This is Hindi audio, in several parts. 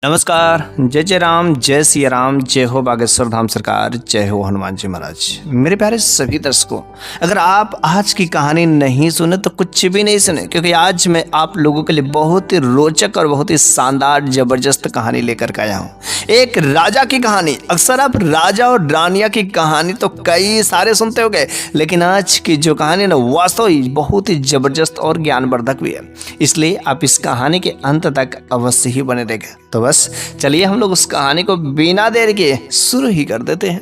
नमस्कार। जय जय राम, जय सिया राम, जय हो बागेश्वर धाम सरकार, जय हो हनुमान जी महाराज। मेरे प्यारे सभी दर्शकों, अगर आप आज की कहानी नहीं सुने तो कुछ भी नहीं सुने, क्योंकि आज मैं आप लोगों के लिए बहुत ही रोचक और बहुत ही शानदार जबरदस्त कहानी लेकर के आया हूँ। एक राजा की कहानी। अक्सर आप राजा और रानिया की कहानी तो कई सारे सुनते होंगे, लेकिन आज की जो कहानी ना वास्तव ही बहुत ही जबरदस्त और ज्ञानवर्धक भी है। इसलिए आप इस कहानी के अंत तक अवश्य ही बने रहेंगे। तो बस चलिए हम लोग उस कहानी को बिना देर के शुरू ही कर देते हैं।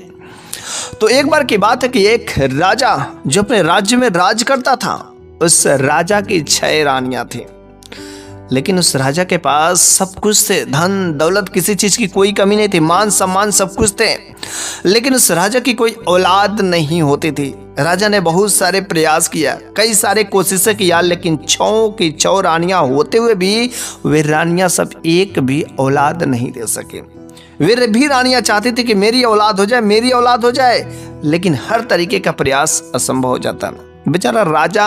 तो एक बार की बात है कि एक राजा जो अपने राज्य में राज करता था, उस राजा की 6 रानियां थी। लेकिन उस राजा के पास सब कुछ थे, धन दौलत, किसी चीज की कोई कमी नहीं थी, मान सम्मान सब कुछ थे। लेकिन उस राजा की कोई औलाद नहीं होती थी। राजा ने बहुत सारे प्रयास किया, कई सारे कोशिशें किया, लेकिन 6 की 6 रानियां होते हुए भी वे रानियां सब एक भी औलाद नहीं दे सके। वे भी रानियां चाहती थी कि मेरी औलाद हो जाए, मेरी औलाद हो जाए, लेकिन हर तरीके का प्रयास असंभव हो जाता। बेचारा राजा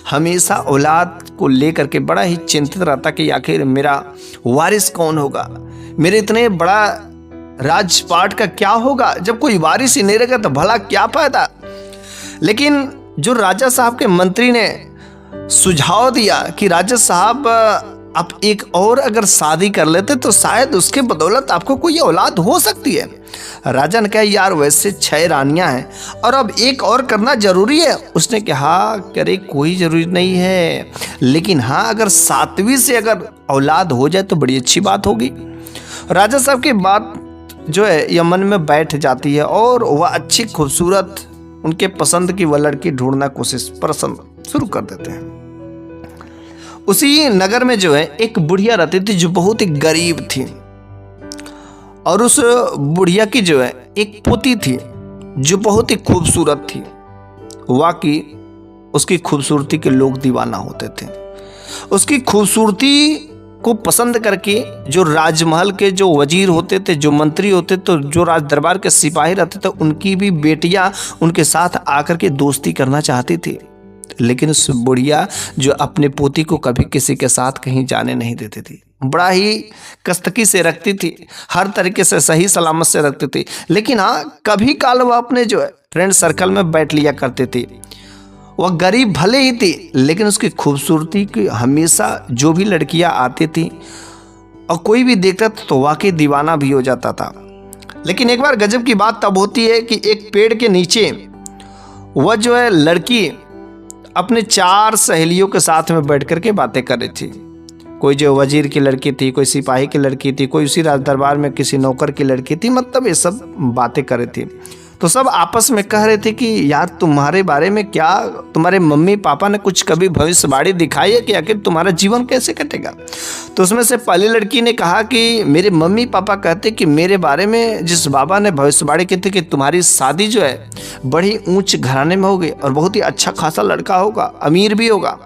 हमेशा औलाद को लेकर के बड़ा ही चिंतित रहता कि आखिर मेरा वारिस कौन होगा, मेरे इतने बड़ा राजपाट का क्या होगा, जब कोई वारिस ही नहीं रहेगा तो भला क्या फायदा। लेकिन जो राजा साहब के मंत्री ने सुझाव दिया कि राजा साहब आप एक और अगर शादी कर लेते तो शायद उसके बदौलत आपको कोई औलाद हो सकती है। राजा ने कहा यार वैसे 6 रानियां हैं और अब एक और करना जरूरी है। उसने कहा करे कोई जरूरी नहीं है, लेकिन हाँ अगर 7वीं से अगर औलाद हो जाए तो बड़ी अच्छी बात होगी। राजा साहब की बात जो है यह मन में बैठ जाती है और वह अच्छी खूबसूरत उनके पसंद की वह लड़की ढूंढना कोशिश पसंद शुरू कर देते हैं। उसी नगर में जो है एक बुढ़िया रहती थी जो बहुत ही गरीब थी, और उस बुढ़िया की जो है एक पोती थी जो बहुत ही खूबसूरत थी। वाकई उसकी खूबसूरती के लोग दीवाना होते थे। उसकी खूबसूरती को पसंद करके जो राजमहल के जो वजीर होते थे, जो मंत्री होते थे, जो राज दरबार के सिपाही रहते थे, उनकी भी बेटियां उनके साथ आकर के दोस्ती करना चाहती थी। लेकिन उस बुढ़िया जो अपने पोती को कभी किसी के साथ कहीं जाने नहीं देती थी, बड़ा ही कस्तकी से रखती थी, हर तरीके से सही सलामत से रखती थी। लेकिन हाँ कभी काल वह अपने जो है फ्रेंड सर्कल में बैठ लिया करती थी। वह गरीब भले ही थी, लेकिन उसकी खूबसूरती की हमेशा जो भी लड़कियां आती थी और कोई भी देखता था तो वाकई दीवाना भी हो जाता था। लेकिन एक बार गजब की बात तब होती है कि एक पेड़ के नीचे वह जो है लड़की अपने 4 सहेलियों के साथ में बैठ करके बातें कर रही थी। कोई जो वजीर की लड़की थी, कोई सिपाही की लड़की थी, कोई उसी राज दरबार में किसी नौकर की लड़की थी, मतलब ये सब बातें कर रही थी। तो सब आपस में कह रहे थे कि यार तुम्हारे बारे में क्या तुम्हारे मम्मी पापा ने कुछ कभी भविष्यवाणी दिखाई है कि आखिर तुम्हारा जीवन कैसे कटेगा। तो उसमें से पहली लड़की ने कहा कि मेरे मम्मी पापा कहते कि मेरे बारे में जिस बाबा ने भविष्यवाणी की थी कि तुम्हारी शादी जो है बड़ी ऊंच घराने में होगी और बहुत ही अच्छा खासा लड़का होगा, अमीर भी होगा।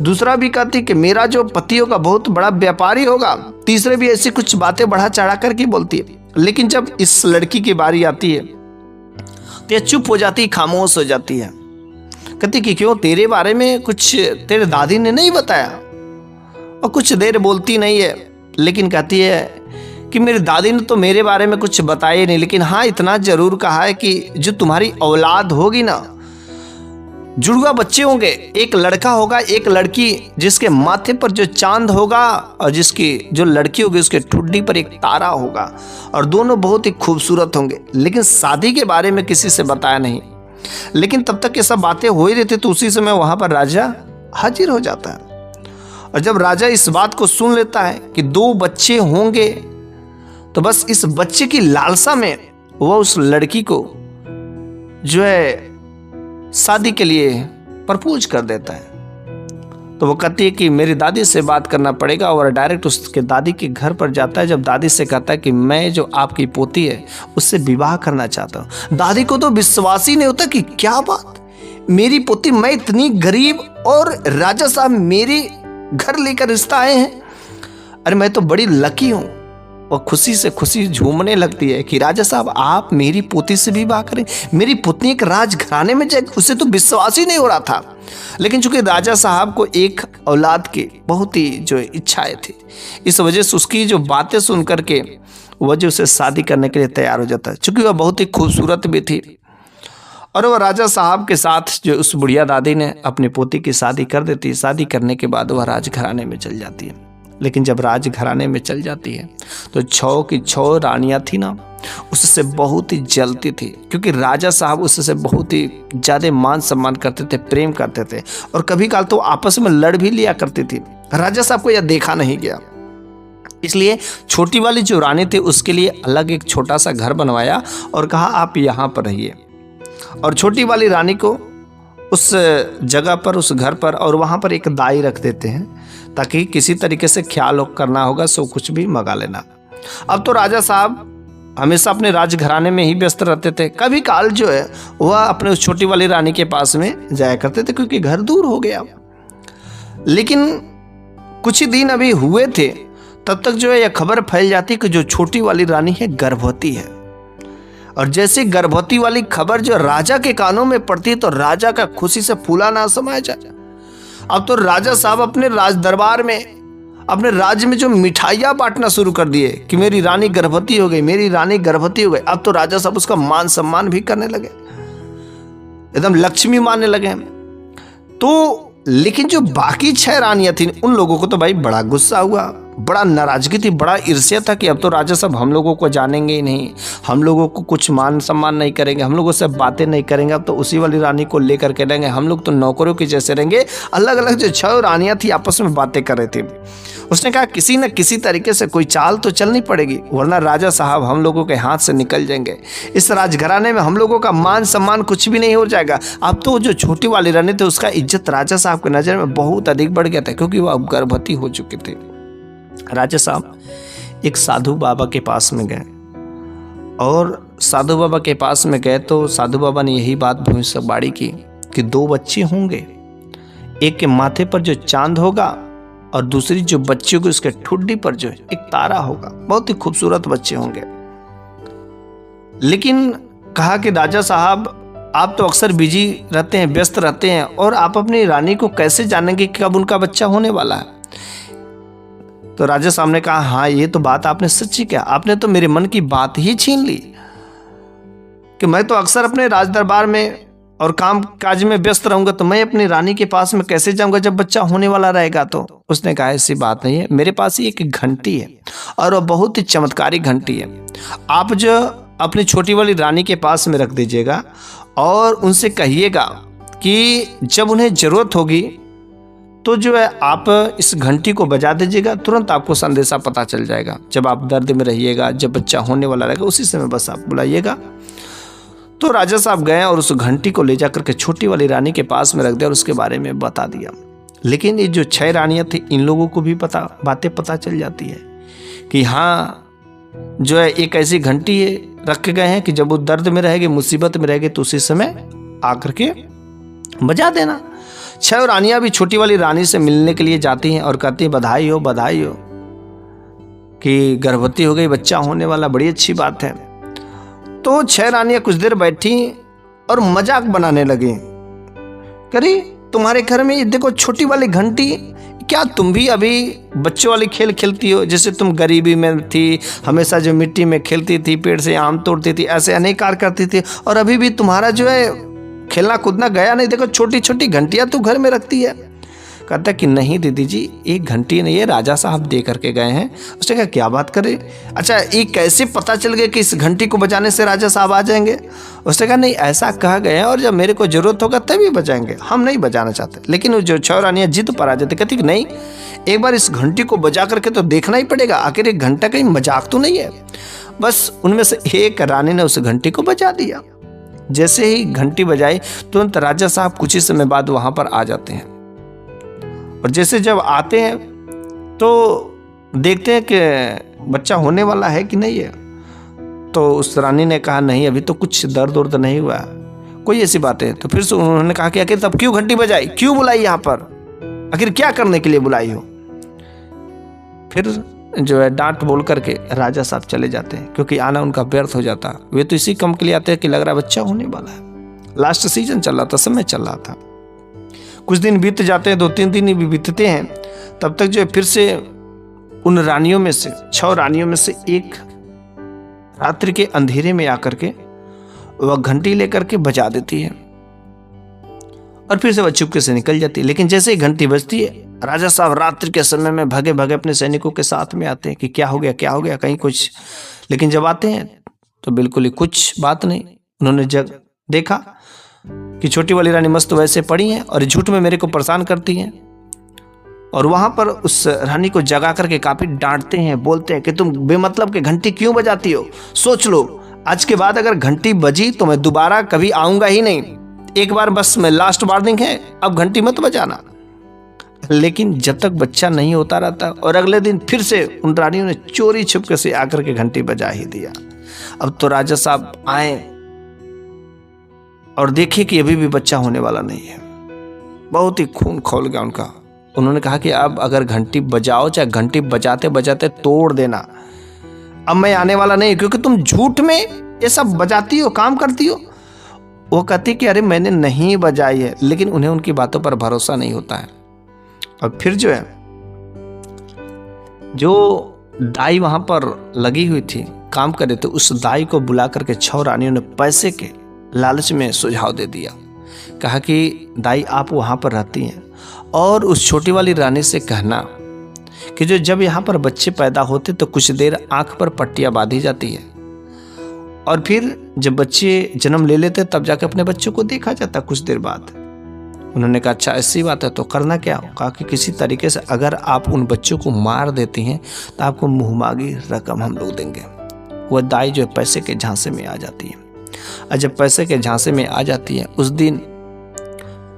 दूसरा भी कहती कि मेरा जो पति होगा बहुत बड़ा व्यापारी होगा। तीसरे भी ऐसी कुछ बातें बढ़ा चढ़ा करके बोलती है। लेकिन जब इस लड़की की बारी आती है तो चुप हो जाती, खामोश हो जाती है। कहती कि क्यों, तेरे बारे में कुछ तेरे दादी ने नहीं बताया? और कुछ देर बोलती नहीं है, लेकिन कहती है कि मेरी दादी ने तो मेरे बारे में कुछ बताया नहीं, लेकिन हाँ इतना जरूर कहा है कि जो तुम्हारी औलाद होगी ना, जुड़वा बच्चे होंगे, एक लड़का होगा एक लड़की, जिसके माथे पर जो चांद होगा और जिसकी जो लड़की होगी उसके ठुड्डी पर एक तारा होगा, और दोनों बहुत ही खूबसूरत होंगे। लेकिन शादी के बारे में किसी से बताया नहीं। लेकिन तब तक ये सब बातें हो ही रही थी, तो उसी समय वहां पर राजा हाजिर हो जाता है। और जब राजा इस बात को सुन लेता है कि 2 बच्चे होंगे, तो बस इस बच्चे की लालसा में वह उस लड़की को जो है शादी के लिए प्रपोज कर देता है। तो वो कहती है कि मेरी दादी से बात करना पड़ेगा, और डायरेक्ट उसके दादी के घर पर जाता है। जब दादी से कहता है कि मैं जो आपकी पोती है उससे विवाह करना चाहता हूँ। दादी को तो विश्वास ही नहीं होता कि क्या बात, मेरी पोती, मैं इतनी गरीब और राजा साहब मेरे घर लेकर रिश्ता आए हैं, अरे मैं तो बड़ी लकी हूँ। वो खुशी से खुशी झूमने लगती है कि राजा साहब आप मेरी पोती से विवाह करें, मेरी पुतनी एक राजघराने में जाए। उसे तो विश्वास ही नहीं हो रहा था, लेकिन चूंकि राजा साहब को एक औलाद की बहुत ही जो इच्छाएं थी, इस वजह से उसकी जो बातें सुन करके वह जो उसे शादी करने के लिए तैयार हो जाता है। चूंकि वह बहुत ही खूबसूरत भी थी और वह राजा साहब के साथ जो उस बुढ़िया दादी ने अपनी पोती की शादी कर देती है। शादी करने के बाद वह राजघराने में चल जाती है। लेकिन जब राजघराने में चल जाती है तो 6 की 6 रानियां थी ना, उससे बहुत ही जलती थी, क्योंकि राजा साहब उससे बहुत ही ज़्यादा मान सम्मान करते थे, प्रेम करते थे और कभी काल तो आपस में लड़ भी लिया करती थी। राजा साहब को यह देखा नहीं गया, इसलिए छोटी वाली जो रानी थी उसके लिए अलग एक छोटा सा घर बनवाया और कहा आप यहाँ पर रहिए, और छोटी वाली रानी को उस जगह पर, उस घर पर, और वहाँ पर एक दाई रख देते हैं ताकि किसी तरीके से ख्याल करना होगा, सो कुछ भी मंगा लेना। अब तो राजा साहब हमेशा अपने राजघराने में ही व्यस्त रहते थे। कभी काल जो है वह अपने उस छोटी वाली रानी के पास में जाया करते थे, क्योंकि घर दूर हो गया। लेकिन कुछ ही दिन अभी हुए थे तब तक जो है यह खबर फैल जाती कि जो छोटी वाली रानी है गर्भवती है। और जैसे गर्भवती वाली खबर जो राजा के कानों में पड़ती तो राजा का खुशी से फूला ना समाया जाए। अब तो राजा साहब अपने राज दरबार में, अपने राज्य में जो मिठाइयाँ बांटना शुरू कर दिए कि मेरी रानी गर्भवती हो गई, मेरी रानी गर्भवती हो गई। अब तो राजा साहब उसका मान सम्मान भी करने लगे, एकदम लक्ष्मी मानने लगे। तो लेकिन जो बाकी 6 रानियां थी उन लोगों को तो भाई बड़ा गुस्सा हुआ, बड़ा नाराजगी थी, बड़ा ईर्ष्या था कि अब तो राजा साहब हम लोगों को जानेंगे ही नहीं, हम लोगों को कुछ मान सम्मान नहीं करेंगे, हम लोगों से बातें नहीं करेंगे, अब तो उसी वाली रानी को लेकर के रहेंगे, हम लोग तो नौकरों की जैसे रहेंगे। अलग अलग जो 6 रानियां थी आपस में बातें कर रही थी। उसने कहा किसी न किसी तरीके से कोई चाल तो चलनी पड़ेगी, वरना राजा साहब हम लोगों के हाथ से निकल जाएंगे, इस राजघराने में हम लोगों का मान सम्मान कुछ भी नहीं हो जाएगा। अब तो जो छोटी वाली रानी थी उसका इज्जत राजा साहब की नज़र में बहुत अधिक बढ़ गया था, क्योंकि वह अब गर्भवती हो चुकी थी। राजा साहब एक साधु बाबा के पास में गए, और साधु बाबा के पास में गए तो साधु बाबा ने यही बात भविष्यवाणी की कि 2 बच्चे होंगे, एक के माथे पर जो चांद होगा और दूसरी जो बच्ची होगी उसके ठुड्डी पर जो एक तारा होगा। बहुत ही खूबसूरत बच्चे होंगे। लेकिन कहा कि राजा साहब आप तो अक्सर बिजी रहते हैं, व्यस्त रहते हैं, और आप अपनी रानी को कैसे जानेंगे कि कब उनका बच्चा होने वाला है। तो राजा साहब ने कहा हाँ ये तो बात आपने सच्ची कहा, आपने तो मेरे मन की बात ही छीन ली कि मैं तो अक्सर अपने राज दरबार में और काम काज में व्यस्त रहूंगा, तो मैं अपनी रानी के पास में कैसे जाऊंगा जब बच्चा होने वाला रहेगा। तो उसने कहा ऐसी बात नहीं है, मेरे पास ही एक घंटी है और वह बहुत ही चमत्कारी घंटी है, आप जो अपनी छोटी वाली रानी के पास में रख दीजिएगा और उनसे कहिएगा कि जब उन्हें जरूरत होगी तो जो है आप इस घंटी को बजा दीजिएगा, तुरंत आपको संदेशा पता चल जाएगा। जब आप दर्द में रहिएगा, जब बच्चा होने वाला रहेगा, उसी समय बस आप बुलाइएगा। तो राजा साहब गए और उस घंटी को ले जाकर के छोटी वाली रानी के पास में रख दिया और उसके बारे में बता दिया। लेकिन ये जो 6 रानियां थी इन लोगों को भी बातें पता चल जाती है कि हाँ जो है एक ऐसी घंटी है रख के गए हैं कि जब वो दर्द में रहेगी, मुसीबत में रहेगी, तो उसी समय आकर के बजा देना। 6 रानियां भी छोटी वाली रानी से मिलने के लिए जाती हैं और कहती हैं बधाई हो कि गर्भवती हो गई, बच्चा होने वाला, बड़ी अच्छी बात है। तो 6 रानियां कुछ देर बैठी और मजाक बनाने लगी, करी तुम्हारे घर में ये देखो छोटी वाली घंटी, क्या तुम भी अभी बच्चों वाली खेल खेलती हो? जैसे तुम गरीबी में थी, हमेशा जो मिट्टी में खेलती थी, पेड़ से आम तोड़ती थी, ऐसे अनेक कार्य करती थी, और अभी भी तुम्हारा जो है खेलना कूदना गया नहीं, देखो छोटी छोटी घंटियां तू घर में रखती है। कहता कि नहीं दीदी जी, एक घंटी नहीं है, राजा साहब दे करके गए हैं। उसने कहा क्या बात करे, अच्छा ये कैसे पता चल गया कि इस घंटी को बजाने से राजा साहब आ जाएंगे? उसने कहा नहीं ऐसा कहा गया है और जब मेरे को जरूरत होगा तभी बजाएंगे, हम नहीं बजाना चाहते। लेकिन वो जो 6 रानियां जिद पर आ जाती, कहती कि नहीं एक बार इस घंटी को बजा करके तो देखना ही पड़ेगा, आखिर एक घंटा कहीं मजाक तो नहीं है। बस उनमें से एक रानी ने उस घंटी को बजा दिया। जैसे ही घंटी बजाई तुरंत राजा साहब कुछ ही समय बाद वहां पर आ जाते हैं, और जैसे जब आते हैं तो देखते हैं कि बच्चा होने वाला है कि नहीं है। तो उस रानी ने कहा नहीं अभी तो कुछ दर्द उर्द नहीं हुआ, कोई ऐसी बात है। तो फिर से उन्होंने कहा कि आखिर तब क्यों घंटी बजाई, क्यों बुलाई यहाँ पर, आखिर क्या करने के लिए बुलाई हो? फिर जो है डांट बोल करके राजा साहब चले जाते हैं, क्योंकि आना उनका व्यर्थ हो जाता। वे तो इसी काम के लिए आते हैं कि लग रहा बच्चा होने वाला है। लास्ट सीजन चल रहा था, समय चल रहा था। कुछ दिन बीत जाते हैं, 2-3 दिन भी बीतते हैं, तब तक जो है फिर से उन रानियों में से 6 रानियों में से एक रात्रि के अंधेरे में आकर के वह घंटी लेकर के बजा देती है और फिर से वह चुपके से निकल जाती है। लेकिन जैसे ही घंटी बजती है, राजा साहब रात्रि के समय में भगे भगे अपने सैनिकों के साथ में आते हैं कि क्या हो गया कहीं कुछ। लेकिन जब आते हैं तो बिल्कुल ही कुछ बात नहीं। उन्होंने जब देखा कि छोटी वाली रानी मस्त वैसे पड़ी हैं और झूठ में मेरे को परेशान करती हैं, और वहां पर उस रानी को जगा करके काफी डांटते हैं, बोलते हैं कि तुम बेमतलब के घंटी क्यों बजाती हो, सोच लो, आज के बाद अगर घंटी बजी तो मैं दोबारा कभी आऊंगा ही नहीं, एक बार बस मैं लास्ट वार्निंग है, अब घंटी मत बजाना। लेकिन जब तक बच्चा नहीं होता रहता, और अगले दिन फिर से उन रानियों ने चोरी छुपके से आकर के घंटी बजा ही दिया। अब तो राजा साहब आए और देखे कि अभी भी बच्चा होने वाला नहीं है। बहुत ही खून खौल गया उनका। उन्होंने कहा कि अब अगर घंटी बजाओ, चाहे घंटी बजाते बजाते तोड़ देना, अब मैं आने वाला नहीं, क्योंकि तुम झूठ में ये सब बजाती हो, काम करती हो। वो कहती कि अरे मैंने नहीं बजाई है, लेकिन उन्हें उनकी बातों पर भरोसा नहीं होता है। और फिर जो है, जो दाई वहां पर लगी हुई थी, काम कर रहे थे, उस दाई को बुला करके 6 रानियों ने पैसे के लालच में सुझाव दे दिया। कहा कि दाई आप वहां पर रहती हैं और उस छोटी वाली रानी से कहना कि जो जब यहाँ पर बच्चे पैदा होते तो कुछ देर आंख पर पट्टियां बांधी जाती है, और फिर जब बच्चे जन्म ले लेते तब जाके अपने बच्चों को देखा जाता कुछ देर बाद। उन्होंने कहा अच्छा ऐसी बात है तो करना क्या हो। कहा कि किसी तरीके से अगर आप उन बच्चों को मार देती हैं तो आपको मुँहमांगी रकम हम लोग देंगे। वह दाई जो पैसे के झांसे में आ जाती है, और जब पैसे के झांसे में आ जाती है, उस दिन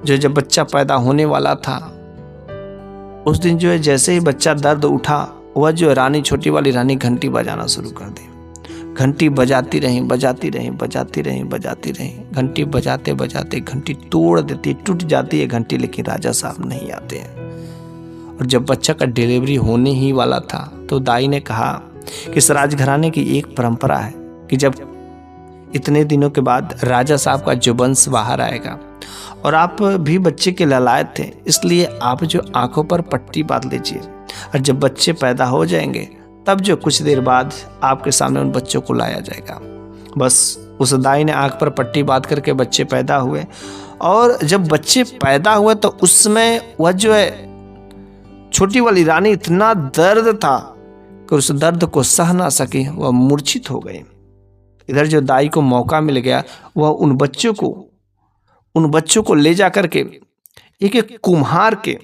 जो जब बच्चा पैदा होने वाला था, उस दिन जो है जैसे ही बच्चा दर्द उठा, वह जो रानी, छोटी वाली रानी घंटी बजाना शुरू कर दी। घंटी बजाती रही घंटी बजाते बजाते घंटी तोड़ देती, टूट जाती है घंटी, लेकिन राजा साहब नहीं आते हैं। और जब बच्चा का डिलीवरी होने ही वाला था तो दाई ने कहा कि इस राजघराने की एक परंपरा है कि जब इतने दिनों के बाद राजा साहब का जो वंश बाहर आएगा, और आप भी बच्चे के लालायत थे, इसलिए आप जो आंखों पर पट्टी बांध लीजिए, और जब बच्चे पैदा हो जाएंगे तब जो कुछ देर बाद आपके सामने उन बच्चों को लाया जाएगा। बस उस दाई ने आंख पर पट्टी बांध करके बच्चे पैदा हुए, और जब बच्चे पैदा हुए तो उस समय वह जो है छोटी वाली रानी, इतना दर्द था कि उस दर्द को सह ना सकी, वह मूर्छित हो गई। इधर जो दाई को मौका मिल गया, वह उन बच्चों को ले जा करके एक कुम्हार के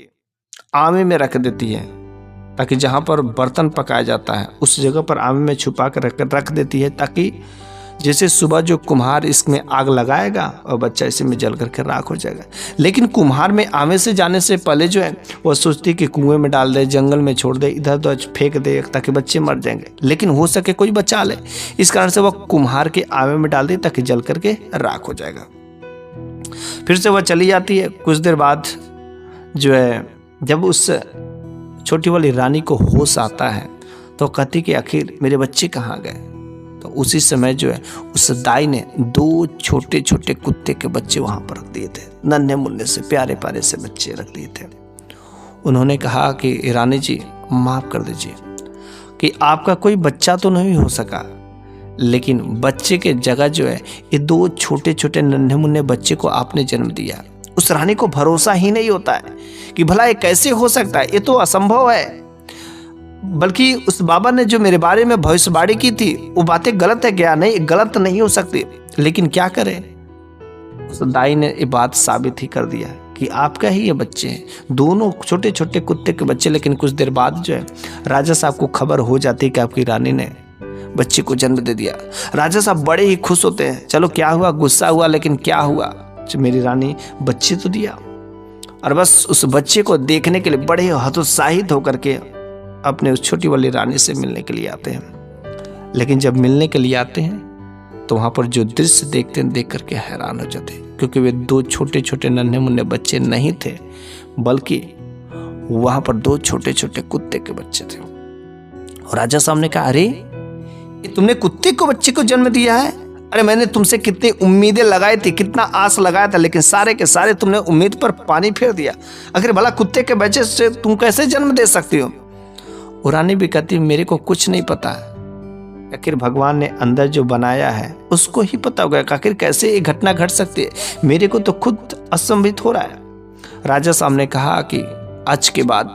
आमे में रख देती है, ताकि जहाँ पर बर्तन पकाया जाता है उस जगह पर आमे में छुपा कर रख देती है, ताकि जैसे सुबह जो कुम्हार इसमें आग लगाएगा और बच्चा इसी में जल करके राख हो जाएगा। लेकिन कुम्हार में आमे से जाने से पहले जो है वो सोचती कि कुएं में डाल दे, जंगल में छोड़ दे, इधर उधर फेंक दे ताकि बच्चे मर जाएंगे, लेकिन हो सके कोई बचा ले। इस कारण से वह कुम्हार के आमे में डाल दे ताकि जल करके राख हो जाएगा। फिर से वह चली जाती है। कुछ देर बाद जो है जब उस छोटी वाली रानी को होश आता है तो कहती कि आखिर मेरे बच्चे कहाँ गए। तो उसी समय जो है उस दाई ने 2 छोटे छोटे कुत्ते के बच्चे वहां पर रख दिए थे, नन्हे मुन्ने से प्यारे प्यारे से बच्चे रख दिए थे। उन्होंने कहा कि रानी जी माफ कर दीजिए कि आपका कोई बच्चा तो नहीं हो सका, लेकिन बच्चे के जगह जो है ये 2 छोटे छोटे नन्हे मुन्ने बच्चे को आपने जन्म दिया। उस रानी को भरोसा ही नहीं होता है कि भला ये कैसे हो सकता है, ये तो असंभव है। बल्कि उस बाबा ने जो मेरे बारे में भविष्यवाणी की थी वो बातें गलत है क्या? नहीं, गलत नहीं हो सकती, लेकिन क्या करें, उस दाई ने ये बात साबित ही कर दिया कि आपका ही ये बच्चे हैं, दोनों छोटे छोटे कुत्ते के बच्चे। लेकिन कुछ देर बाद जो है राजा साहब को खबर हो जाती है कि आपकी रानी ने बच्चे को जन्म दे दिया। राजा साहब बड़े ही खुश होते हैं, चलो क्या हुआ, गुस्सा हुआ, लेकिन क्या हुआ, मेरी रानी बच्चे तो दिया। और बस उस बच्चे को देखने के लिए बड़े हतोत्साहित होकर के अपने उस छोटी वाली रानी से मिलने के लिए आते हैं। लेकिन जब मिलने के लिए आते हैं तो वहां पर जो दृश्य देखते हैं देख करके हैरान हो जाते हैं, क्योंकि वे 2 छोटे छोटे नन्हे मुन्ने बच्चे नहीं थे, बल्कि वहां पर 2 छोटे छोटे कुत्ते के बच्चे थे। और राजा साहब ने कहा, अरे ये तुमने कुत्ते को बच्चे को जन्म दिया है? अरे मैंने तुमसे कितनी उम्मीदें लगाई थी, कितना आस लगाया था, लेकिन सारे के सारे तुमने उम्मीद पर पानी फेर दिया। आखिर भला कुत्ते के बच्चे से तुम कैसे जन्म दे सकती हो? और रानी भी कहती, मेरे को कुछ नहीं पता है, आखिर भगवान ने अंदर जो बनाया है उसको ही पता होगा आखिर कैसे ये घटना घट सकती है, मेरे को तो खुद असंभवित हो रहा है। राजा साहब ने कहा कि आज के बाद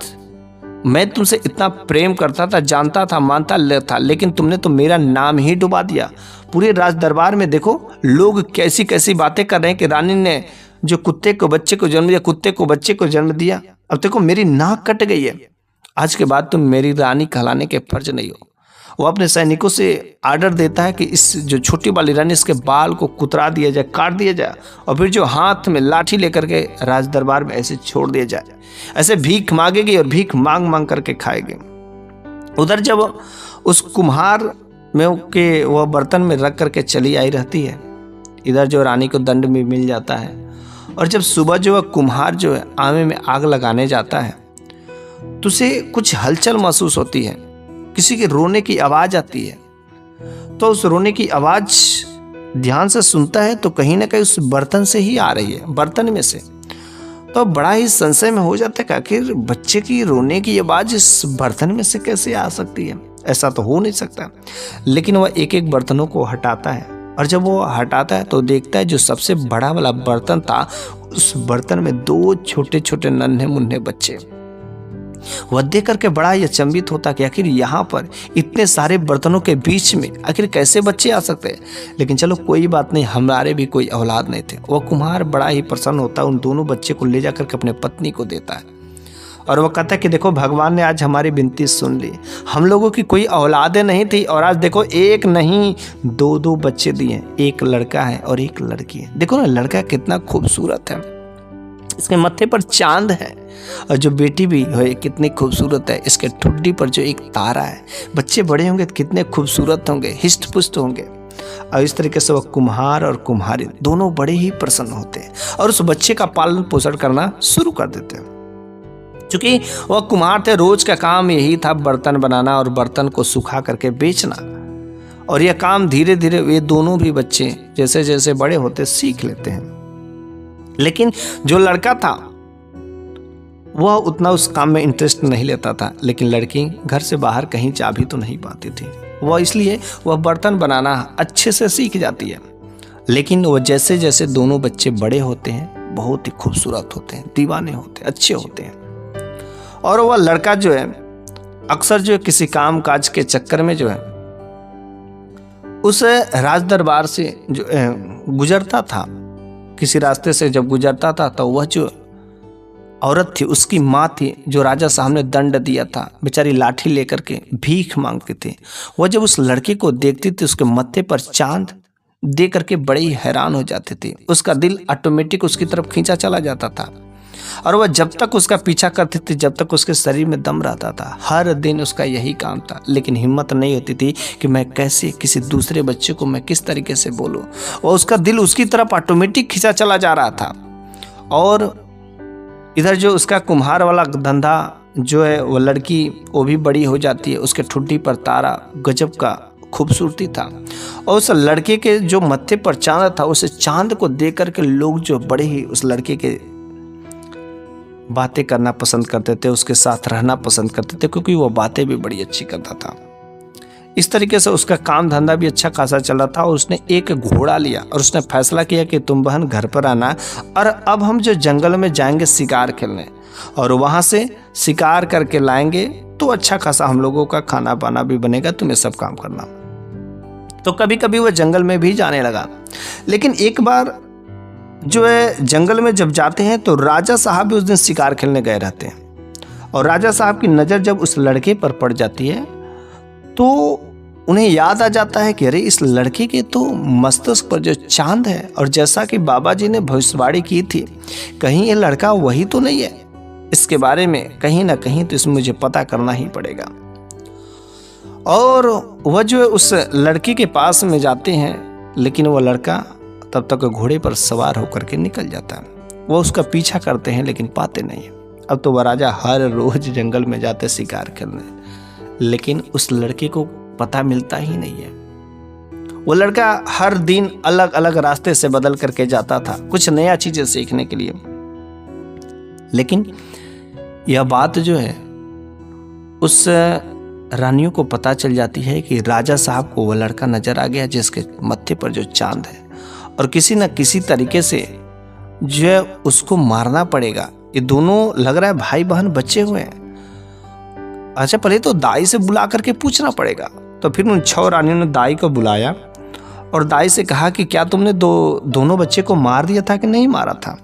मैं तुमसे इतना प्रेम करता था, जानता था, मानता था, लेकिन तुमने तो मेरा नाम ही डुबा दिया। पूरे राज दरबार में देखो लोग कैसी कैसी बातें कर रहे हैं कि रानी ने जो कुत्ते को बच्चे को जन्म दिया, कुत्ते को बच्चे को जन्म दिया। अब देखो मेरी नाक कट गई है, आज के बाद तुम मेरी रानी कहलाने के फर्ज नहीं हो। वो अपने सैनिकों से आर्डर देता है कि इस जो छोटी वाली रानी, इसके बाल को कुतरा दिया जाए, काट दिया जाए, और फिर जो हाथ में लाठी लेकर के राज दरबार में ऐसे छोड़ दिया जाए। ऐसे भीख मांगेगी और भीख मांग मांग करके खाएगी। उधर जब उस कुम्हार में के वह बर्तन में रख करके चली आई रहती है, इधर जो रानी को दंड में मिल जाता है। और जब सुबह जो कुम्हार जो है आमे में आग लगाने जाता है तो उसे कुछ हलचल महसूस होती है, किसी के रोने की आवाज आती है। तो उस रोने की आवाज ध्यान से सुनता है तो कहीं ना कहीं उस बर्तन से ही आ रही है, बर्तन में से। तो बड़ा ही संशय में हो जाता है कि आखिर बच्चे की रोने की आवाज इस बर्तन में से कैसे आ सकती है, ऐसा तो हो नहीं सकता। लेकिन वह एक एक बर्तनों को हटाता है, और जब वो हटाता है तो देखता है जो सबसे बड़ा वाला बर्तन था, उस बर्तन में 2 छोटे छोटे नन्हे मुन्ने बच्चे। वह देख करके बड़ा ही अचंभित होता कि आखिर यहाँ पर इतने सारे बर्तनों के बीच में आखिर कैसे बच्चे आ सकते हैं। लेकिन चलो कोई बात नहीं, हमारे भी कोई औलाद नहीं थे। वह कुम्हार बड़ा ही प्रसन्न होता है, उन दोनों बच्चे को ले जाकर के अपने पत्नी को देता है, और वह कहता है कि देखो भगवान ने आज हमारी विनती सुन ली, हम लोगों की कोई औलादें नहीं थी, और आज देखो एक नहीं 2 बच्चे दिए, एक लड़का है और एक लड़की है। देखो ना लड़का कितना खूबसूरत है, इसके मत्थे पर चांद है, और जो बेटी भी है कितनी खूबसूरत है, इसके ठुड्डी पर जो एक तारा है। बच्चे बड़े होंगे तो कितने खूबसूरत होंगे, हिष्ट पुष्ट होंगे। और इस तरीके से वह कुम्हार और कुम्हारी दोनों बड़े ही प्रसन्न होते हैं और उस बच्चे का पालन पोषण करना शुरू कर देते हैं। चूंकि वह कुम्हार थे, रोज का काम यही था बर्तन बनाना और बर्तन को सुखा करके बेचना, और यह काम धीरे धीरे वे दोनों भी बच्चे जैसे जैसे बड़े होते सीख लेते हैं। लेकिन जो लड़का था वह उतना उस काम में इंटरेस्ट नहीं लेता था, लेकिन लड़की घर से बाहर कहीं जा भी तो नहीं पाती थी। वह इसलिए वह बर्तन बनाना अच्छे से सीख जाती है। लेकिन वह जैसे जैसे दोनों बच्चे बड़े होते हैं बहुत ही खूबसूरत होते हैं, दीवाने होते हैं, अच्छे होते हैं, और वह लड़का जो है अक्सर जो किसी काम काज के चक्कर में जो है उस राज दरबार से जो गुजरता था, किसी रास्ते से जब गुजरता था तो वह जो औरत थी उसकी माँ थी जो राजा साहब ने दंड दिया था, बेचारी लाठी लेकर के भीख मांगती थी। वह जब उस लड़के को देखती थी उसके मत्थे पर चांद दे करके बड़ी ही हैरान हो जाती थी, उसका दिल ऑटोमेटिक उसकी तरफ खींचा चला जाता था, और वह जब तक उसका पीछा करती थी जब तक उसके शरीर में दम रहता था। हर दिन उसका यही काम था, लेकिन हिम्मत नहीं होती थी कि मैं कैसे किसी दूसरे बच्चे को मैं किस तरीके से बोलूं, और उसका दिल उसकी तरफ ऑटोमेटिक खींचा चला जा रहा था। और इधर जो उसका कुम्हार वाला धंधा जो है वो लड़की वो भी बड़ी हो जाती है, उसके ठुड्डी पर तारा गजब का खूबसूरती था, और उस लड़के के जो मत्थे पर चांद था उस चांद को देख करके लोग जो बड़े ही उस लड़के के बातें करना पसंद करते थे, उसके साथ रहना पसंद करते थे, क्योंकि वो बातें भी बड़ी अच्छी करता था। इस तरीके से उसका काम धंधा भी अच्छा खासा चला था, और उसने एक घोड़ा लिया और उसने फैसला किया कि तुम बहन घर पर आना, और अब हम जो जंगल में जाएंगे शिकार खेलने, और वहाँ से शिकार करके लाएंगे तो अच्छा खासा हम लोगों का खाना पाना भी बनेगा, तुम्हें सब काम करना। तो कभी कभी वह जंगल में भी जाने लगा। लेकिन एक बार जो है जंगल में जब जाते हैं तो राजा साहब भी उस दिन शिकार खेलने गए रहते हैं, और राजा साहब की नज़र जब उस लड़के पर पड़ जाती है तो उन्हें याद आ जाता है कि अरे इस लड़के के तो मस्तिष्क पर जो चांद है, और जैसा कि बाबा जी ने भविष्यवाणी की थी कहीं ये लड़का वही तो नहीं है, इसके बारे में कहीं ना कहीं तो इसमें मुझे पता करना ही पड़ेगा। और वह जो है उस लड़के के पास में जाते हैं, लेकिन वह लड़का तब तक घोड़े पर सवार होकर के निकल जाता है। वह उसका पीछा करते हैं लेकिन पाते नहीं। अब तो वह राजा हर रोज जंगल में जाते शिकार करने, लेकिन उस लड़के को पता मिलता ही नहीं है। वो लड़का हर दिन अलग अलग रास्ते से बदल करके जाता था कुछ नया चीजें सीखने के लिए। लेकिन यह बात जो है उस रानियों को पता चल जाती है कि राजा साहब को वो लड़का नजर आ गया जिसके मत्थे पर जो चांद है, और किसी न किसी तरीके से जो है उसको मारना पड़ेगा। ये दोनों लग रहा है भाई बहन बच्चे हुए हैं। अच्छा, पहले तो दाई से बुला करके पूछना पड़ेगा। तो फिर उन 6 रानियों ने दाई को बुलाया और दाई से कहा कि क्या तुमने दोनों बच्चे को मार दिया था कि नहीं मारा था?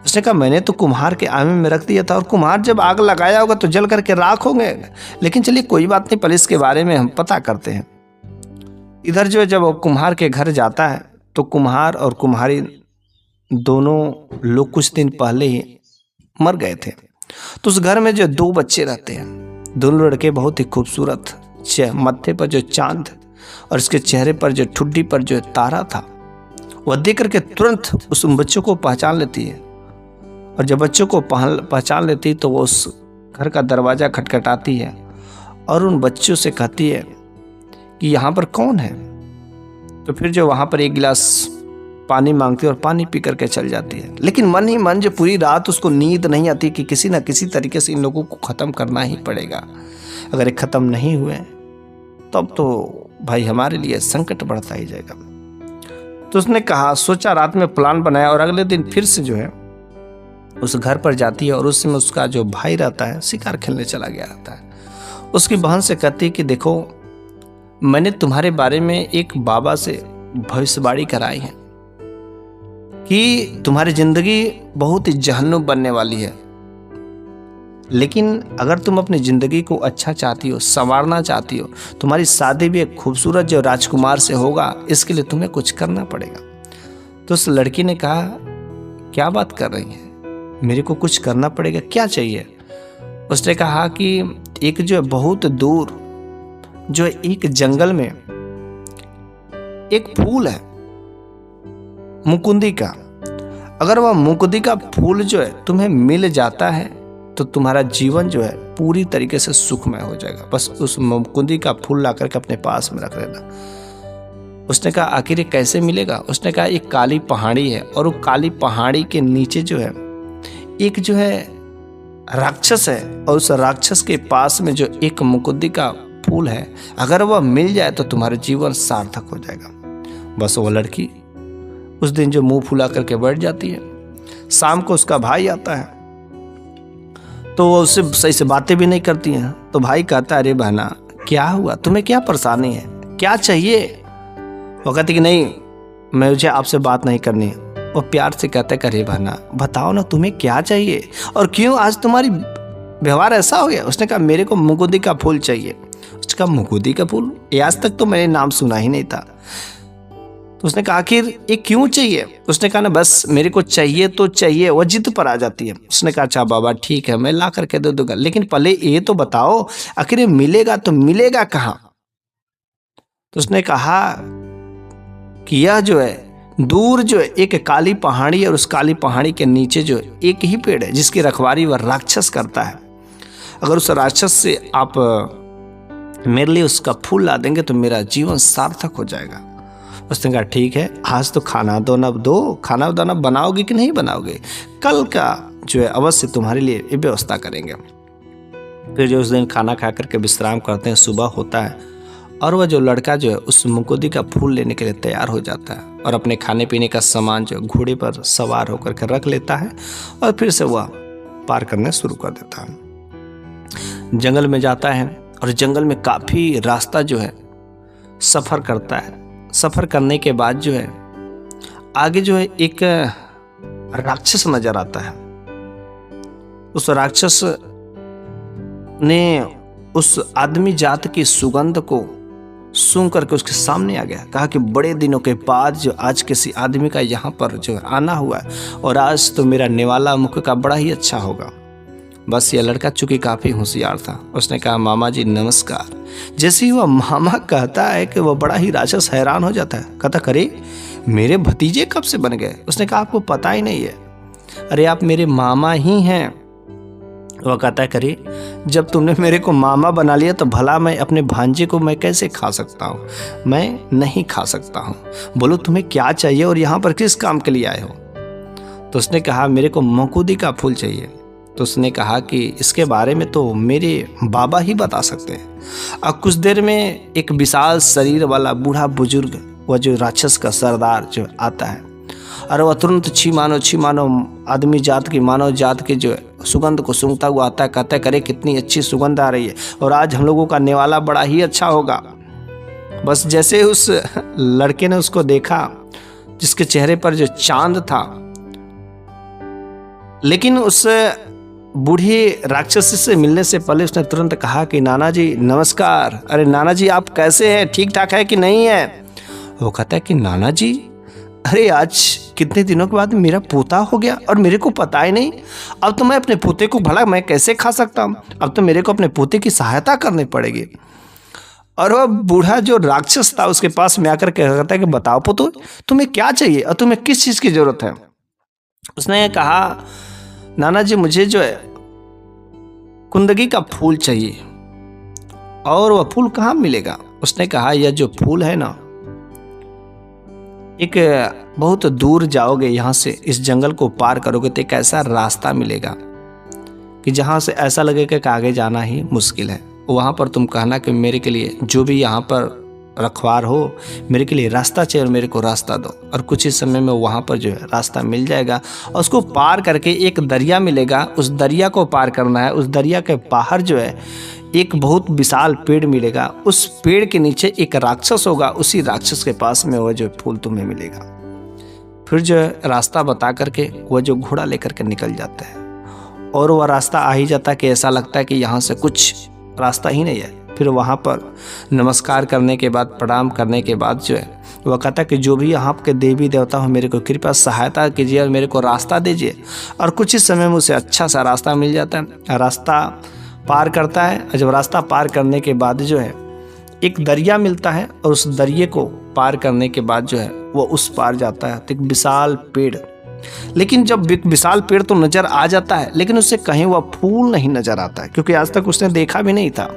उसने कहा मैंने तो कुम्हार के आमे में रख दिया था, और कुम्हार जब आग लगाया होगा तो जल करके राख होंगे। लेकिन चलिए कोई बात नहीं, पहले इसके बारे में हम पता करते हैं। इधर जो है जब वो कुम्हार के घर जाता है तो कुम्हार और कुम्हारी दोनों लोग कुछ दिन पहले ही मर गए थे। तो उस घर में जो 2 बच्चे रहते हैं, दोनों लड़के बहुत ही खूबसूरत, मत्थे पर जो चांद और इसके चेहरे पर जो ठुड्डी पर जो तारा था, वह देख करके तुरंत उस बच्चों को पहचान लेती है। और जब बच्चों को पहचान लेती तो वो उस घर का दरवाज़ा खटखटाती है और उन बच्चों से कहती है कि यहाँ पर कौन है। तो फिर जो वहाँ पर 1 गिलास पानी मांगती है और पानी पी करके चल जाती है। लेकिन मन ही मन जो पूरी रात उसको नींद नहीं आती कि किसी न किसी तरीके से इन लोगों को ख़त्म करना ही पड़ेगा। अगर ये ख़त्म नहीं हुए तब तो भाई हमारे लिए संकट बढ़ता ही जाएगा। तो उसने कहा, सोचा, रात में प्लान बनाया और अगले दिन फिर से जो है उस घर पर जाती है। और उस समय उसका जो भाई रहता है शिकार खेलने चला गया रहता है। उसकी बहन से कहती है कि देखो, मैंने तुम्हारे बारे में एक बाबा से भविष्यवाणी कराई है कि तुम्हारी जिंदगी बहुत ही जहन्नुम बनने वाली है। लेकिन अगर तुम अपनी जिंदगी को अच्छा चाहती हो, संवारना चाहती हो, तुम्हारी शादी भी एक खूबसूरत जो राजकुमार से होगा, इसके लिए तुम्हें कुछ करना पड़ेगा। तो उस लड़की ने कहा, क्या बात कर रही है, मेरे को कुछ करना पड़ेगा, क्या चाहिए? उसने कहा कि एक जो है बहुत दूर जो एक जंगल में एक फूल है मुकुंदी का, अगर वह मुकुंदी का फूल जो है तुम्हें मिल जाता है तो तुम्हारा जीवन जो है पूरी तरीके से सुखमय हो जाएगा। बस उस मुकुंदी का फूल ला करके अपने पास में रख लेना। उसने कहा, आखिर ये कैसे मिलेगा? उसने कहा, एक काली पहाड़ी है और वो काली पहाड़ी के नीचे जो है एक जो है राक्षस है, और उस राक्षस के पास में जो एक मुकुंदी का फूल है, अगर वह मिल जाए तो तुम्हारा जीवन सार्थक हो जाएगा। बस वो लड़की उस दिन जो मुंह फुला करके बैठ जाती है। शाम को उसका भाई आता है तो वो उससे सही से बातें भी नहीं करती हैं। तो भाई कहता है, अरे बहना क्या हुआ, तुम्हें क्या परेशानी है, क्या चाहिए? वो कहती कि नहीं, मुझे आपसे बात नहीं करनी है। वो प्यार से कहता है, अरे बहना बताओ ना तुम्हें क्या चाहिए और क्यों आज तुम्हारी व्यवहार ऐसा हो गया? उसने कहा, मेरे को मुकुंदी का फूल चाहिए। उसने कहा, मुकुंदी का फूल? ये आज तक तो मैंने नाम सुना ही नहीं था। तो उसने कहा, आखिर ये क्यों चाहिए? उसने कहा ना, बस मेरे को चाहिए तो चाहिए। वो जिद पर आ जाती है। उसने कहा, अच्छा बाबा ठीक है, मैं ला करके दे दूंगा, लेकिन पहले ये तो बताओ आखिर ये मिलेगा तो मिलेगा कहाँ? तो उसने कहा कि यह जो है दूर जो है एक काली पहाड़ी है और उस काली पहाड़ी के नीचे जो एक ही पेड़ है जिसकी रखवाली वह राक्षस करता है। अगर उस राक्षस से आप मेरे लिए उसका फूल ला देंगे तो मेरा जीवन सार्थक हो जाएगा। उसने कहा, ठीक है, आज तो खाना दाना बनाओगे कि नहीं बनाओगे? कल का जो है अवश्य तुम्हारे लिए ये व्यवस्था करेंगे। फिर जो उस दिन खाना खा करके विश्राम करते हैं, सुबह होता है और वह जो लड़का जो है उस मुकुंदी का फूल लेने के लिए तैयार हो जाता है और अपने खाने पीने का सामान जो घोड़े पर सवार होकर के रख लेता है और फिर से वह पार करने शुरू कर देता है। जंगल में जाता है और जंगल में काफ़ी रास्ता जो है सफ़र करता है। सफ़र करने के बाद जो है आगे जो है एक राक्षस नजर आता है। उस राक्षस ने उस आदमी जात की सुगंध को सूंघ करके उसके सामने आ गया। कहा कि बड़े दिनों के बाद जो आज किसी आदमी का यहाँ पर जो आना हुआ है और आज तो मेरा निवाला मुख का बड़ा ही अच्छा होगा। बस यह लड़का चूंकि काफ़ी होशियार था, उसने कहा, मामा जी नमस्कार। जैसे ही वह मामा कहता है कि वह बड़ा ही राक्षस हैरान हो जाता है। कहता, करे मेरे भतीजे कब से बन गए? उसने कहा, आपको पता ही नहीं है, अरे आप मेरे मामा ही हैं। वह कहता है करे जब तुमने मेरे को मामा बना लिया तो भला मैं अपने भांजे को मैं कैसे खा सकता हूँ, मैं नहीं खा सकता हूँ। बोलो तुम्हें क्या चाहिए और यहाँ पर किस काम के लिए आए हो। तो उसने कहा मेरे को मकुदी का फूल चाहिए। तो उसने कहा कि इसके बारे में तो मेरे बाबा ही बता सकते हैं। और कुछ देर में एक विशाल शरीर वाला बूढ़ा बुजुर्ग, वह जो राक्षस का सरदार जो आता है, और वह तुरंत छी मानो आदमी जात की मानव जात के जो सुगंध को सूंघता हुआ आता है। कहता है करे कितनी अच्छी सुगंध आ रही है और आज हम लोगों का नेवाला बड़ा ही अच्छा होगा। बस जैसे उस लड़के ने उसको देखा जिसके चेहरे पर जो चांद था, लेकिन उस बूढ़ी राक्षस से मिलने से पहले उसने तुरंत कहा कि नाना जी नमस्कार। अरे नाना जी आप कैसे हैं, ठीक ठाक है कि नहीं है। वो कहता है कि नाना जी अरे आज कितने दिनों के बाद मेरा पोता हो गया और मेरे को पता ही नहीं। अब तो मैं अपने पोते को भला मैं कैसे खा सकता हूँ, अब तो मेरे को अपने पोते की सहायता करनी पड़ेगी। और वह बूढ़ा जो राक्षस था उसके पास में आकर के कहता है कि बताओ पोतो तुम्हें क्या चाहिए और तुम्हें किस चीज़ की जरूरत है। उसने कहा नाना जी मुझे जो है कुंदगी का फूल चाहिए। और वह फूल कहाँ मिलेगा। उसने कहा यह जो फूल है ना, एक बहुत दूर जाओगे यहाँ से, इस जंगल को पार करोगे तो एक ऐसा रास्ता मिलेगा कि जहाँ से ऐसा लगेगा कि आगे जाना ही मुश्किल है। वहाँ पर तुम कहना कि मेरे के लिए जो भी यहाँ पर रखवार हो मेरे के लिए रास्ता चाहिए और मेरे को रास्ता दो। और कुछ ही समय में वहाँ पर जो है रास्ता मिल जाएगा और उसको पार करके एक दरिया मिलेगा, उस दरिया को पार करना है। उस दरिया के बाहर जो है एक बहुत विशाल पेड़ मिलेगा, उस पेड़ के नीचे एक राक्षस होगा, उसी राक्षस के पास में वह जो फूल तुम्हें मिलेगा। फिर जो है रास्ता बता करके वह जो घोड़ा लेकर के निकल जाता है और वह रास्ता आ ही जाता है कि ऐसा लगता है कि यहाँ से कुछ रास्ता ही नहीं है। फिर वहाँ पर नमस्कार करने के बाद, प्रणाम करने के बाद जो है वह कहता है कि जो भी यहाँ के देवी देवता हो मेरे को कृपया सहायता कीजिए और मेरे को रास्ता दीजिए। और कुछ ही समय में उसे अच्छा सा रास्ता मिल जाता है, रास्ता पार करता है। और जब रास्ता पार करने के बाद जो है एक दरिया मिलता है और उस दरिये को पार करने के बाद जो है वह उस पार जाता है तो एक विशाल पेड़, लेकिन जब विशाल पेड़ तो नजर आ जाता है लेकिन उससे कहीं वह फूल नहीं नजर आता है, क्योंकि आज तक उसने देखा भी नहीं था।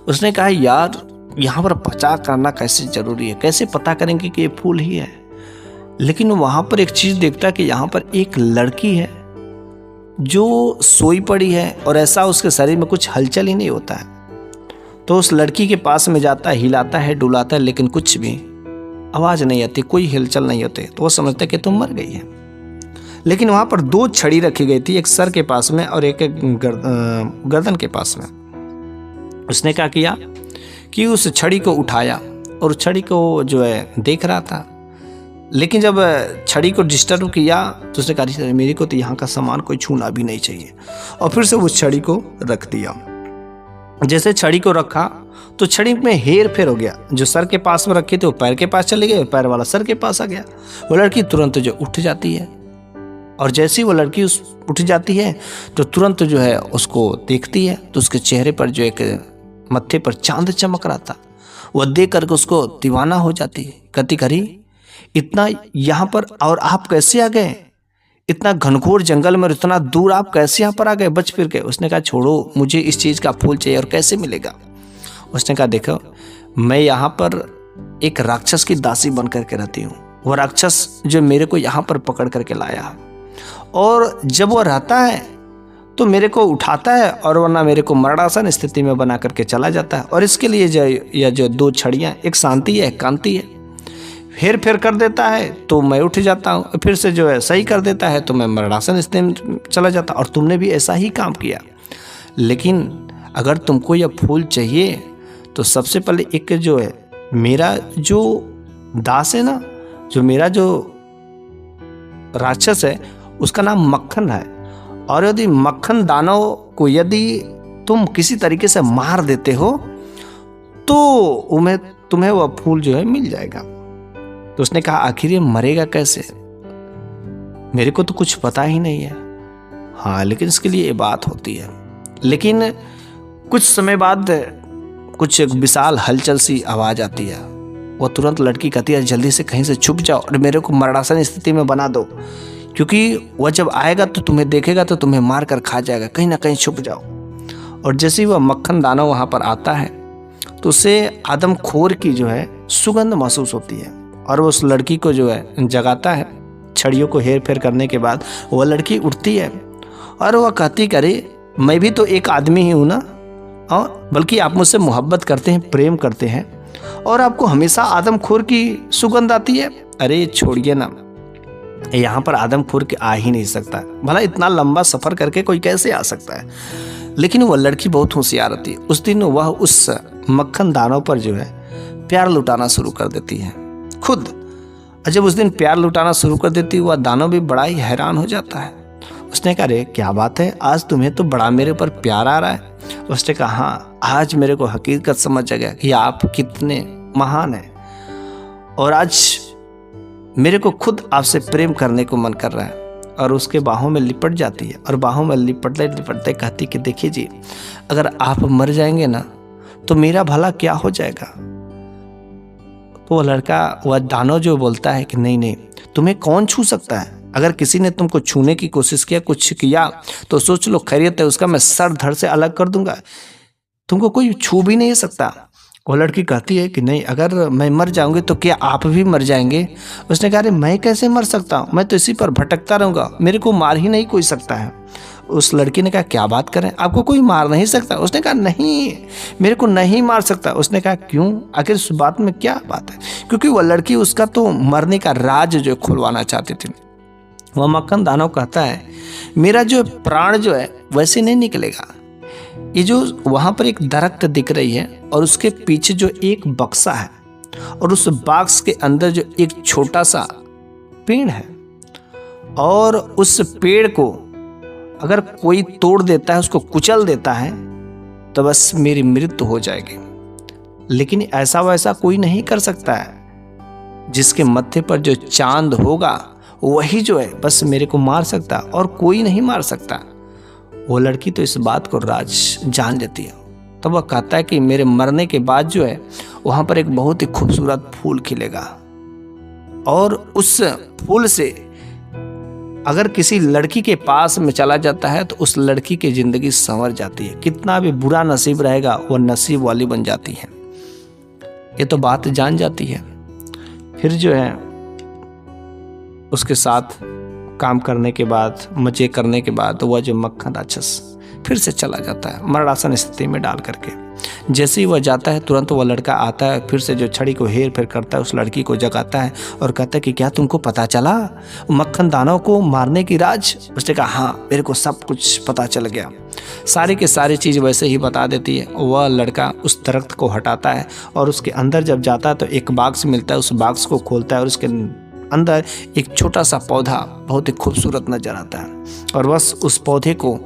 उसने कहा यार यहाँ पर पता करना कैसे जरूरी है, कैसे पता करेंगे कि ये फूल ही है। लेकिन वहां पर एक चीज देखता है कि यहाँ पर एक लड़की है जो सोई पड़ी है और ऐसा उसके शरीर में कुछ हलचल ही नहीं होता है। तो उस लड़की के पास में जाता है, हिलाता है, डुलाता है, लेकिन कुछ भी आवाज नहीं आती, कोई हिलचल नहीं होती। तो वो समझता है कि तुम मर गई है। लेकिन वहां पर दो छड़ी रखी गई थी, एक सर के पास में और एक गर्दन के पास में। उसने क्या किया कि उस छड़ी को उठाया और छड़ी को जो है देख रहा था, लेकिन जब छड़ी को डिस्टर्ब किया तो उसने कहा मेरे को तो यहाँ का सामान कोई छूना भी नहीं चाहिए। और फिर से उस छड़ी को रख दिया। जैसे छड़ी को रखा तो छड़ी में हेर फेर हो गया, जो सर के पास में रखी थी वो पैर के पास चले गए, पैर वाला सर के पास आ गया। वो लड़की तुरंत जो उठ जाती है और जैसे ही वो लड़की उठ जाती है तो तुरंत जो है उसको देखती है तो उसके चेहरे पर जो एक मत्थे पर चांद चमक रहा था, वह देख करके उसको दीवाना हो जाती है। कहती करी इतना यहाँ पर और आप कैसे आ गए, इतना घनघोर जंगल में इतना दूर आप कैसे यहाँ पर आ गए बच फिर के। उसने कहा छोड़ो, मुझे इस चीज़ का फूल चाहिए और कैसे मिलेगा। उसने कहा देखो मैं यहाँ पर एक राक्षस की दासी बन करके रहती हूँ, वह राक्षस जो मेरे को यहाँ पर पकड़ करके लाया और जब वह रहता है तो मेरे को उठाता है और वरना मेरे को मरणासन स्थिति में बना करके चला जाता है। और इसके लिए जो दो छड़ियाँ, एक शांति है एक कांति है, हेर फेर कर देता है तो मैं उठ जाता हूँ, फिर से जो है सही कर देता है तो मैं मरणासन स्थिति में चला जाता। और तुमने भी ऐसा ही काम किया। लेकिन अगर तुमको यह फूल चाहिए तो सबसे पहले एक जो है मेरा जो दास है ना, जो मेरा जो राक्षस है उसका नाम मक्खन है, और यदि मक्खन दानव को यदि तुम किसी तरीके से मार देते हो तो तुम्हें वह फूल जो है मिल जाएगा। तो उसने कहा आखिर ये मरेगा कैसे, मेरे को तो कुछ पता ही नहीं है। हाँ लेकिन इसके लिए ये बात होती है। लेकिन कुछ समय बाद कुछ एक विशाल हलचल सी आवाज आती है। वह तुरंत लड़की कहती है जल्दी से कहीं से छुप जाओ और मेरे को मरणासन स्थिति में बना दो, क्योंकि वह जब आएगा तो तुम्हें देखेगा तो तुम्हें मार कर खा जाएगा, कहीं ना कहीं छुप जाओ। और जैसे ही वह मक्खन दानव वहाँ पर आता है तो उसे आदमखोर की जो है सुगंध महसूस होती है और वो उस लड़की को जो है जगाता है। छड़ियों को हेर फेर करने के बाद वह लड़की उठती है और वह कहती करे मैं भी तो एक आदमी ही हूँ ना, और बल्कि आप मुझसे मोहब्बत करते हैं, प्रेम करते हैं और आपको हमेशा आदमखोर की सुगंध आती है। अरे छोड़िए ना, यहाँ पर आदमखोर के आ ही नहीं सकता, भला इतना लंबा सफर करके कोई कैसे आ सकता है। लेकिन वह लड़की बहुत होशियार होती है। उस दिन वह उस मक्खन दानव पर जो है प्यार लुटाना शुरू कर देती है खुद। और जब उस दिन प्यार लुटाना शुरू कर देती है, वह दानव भी बड़ा ही हैरान हो जाता है। उसने कहा अरे क्या बात है, आज तुम्हें तो बड़ा मेरे ऊपर प्यार आ रहा है। उसने कहा हाँ, आज मेरे को हकीकत समझ आ गया कि आप कितने महान हैं और आज मेरे को खुद आपसे प्रेम करने को मन कर रहा है। और उसके बाहों में लिपट जाती है और बाहों में लिपटते लिपटते कहती कि देखिए जी, अगर आप मर जाएंगे ना तो मेरा भला क्या हो जाएगा। तो वह लड़का, वह दानव जो बोलता है कि नहीं नहीं, तुम्हें कौन छू सकता है। अगर किसी ने तुमको छूने की कोशिश किया, कुछ किया तो सोच लो खैरियत है उसका, मैं सर धड़ से अलग कर दूंगा, तुमको कोई छू भी नहीं सकता। वो लड़की कहती है कि नहीं, अगर मैं मर जाऊंगी तो क्या आप भी मर जाएंगे। उसने कहा अरे मैं कैसे मर सकता हूँ, मैं तो इसी पर भटकता रहूँगा, मेरे को मार ही नहीं कोई सकता है। उस लड़की ने कहा क्या बात करें, आपको कोई मार नहीं सकता। उसने कहा नहीं, मेरे को नहीं मार सकता। उसने कहा क्यों, आखिर उस बात में क्या बात है। क्योंकि वह लड़की उसका तो मरने का राज जो खुलवाना चाहती थी। वह मक्खन दानव कहता है मेरा जो प्राण जो है वैसे नहीं निकलेगा। ये जो वहाँ पर एक दरख्त दिख रही है और उसके पीछे जो एक बक्सा है और उस बॉक्स के अंदर जो एक छोटा सा पेड़ है, और उस पेड़ को अगर कोई तोड़ देता है, उसको कुचल देता है तो बस मेरी मृत्यु हो जाएगी। लेकिन ऐसा वैसा कोई नहीं कर सकता है। जिसके मत्थे पर जो चांद होगा वही जो है बस मेरे को मार सकता, और कोई नहीं मार सकता। वो लड़की तो इस बात को राज जान लेती है। तब वह कहता है कि मेरे मरने के बाद जो है वहाँ पर एक बहुत ही खूबसूरत फूल खिलेगा, और उस फूल से अगर किसी लड़की के पास में चला जाता है तो उस लड़की की ज़िंदगी संवर जाती है। कितना भी बुरा नसीब रहेगा वह नसीब वाली बन जाती है। ये तो बात जान जाती है। फिर जो है उसके साथ काम करने के बाद, मजे करने के बाद वह जो मक्खन राक्षस फिर से चला जाता है मरणासन स्थिति में डाल करके। जैसे ही वह जाता है तुरंत वह लड़का आता है, फिर से जो छड़ी को हेर फेर करता है, उस लड़की को जगाता है और कहता है कि क्या तुमको पता चला मक्खन दानव को मारने की राज। उसने कहा हाँ, मेरे को सब कुछ पता चल गया। सारी की सारी चीज़ वैसे ही बता देती है। वह लड़का उस दरख्त को हटाता है और उसके अंदर जब जाता है तो एक बॉक्स मिलता है। उस बॉक्स को खोलता है और उसके अंदर एक छोटा सा पौधा बहुत ही खूबसूरत नजर आता है, और बस उस पौधे को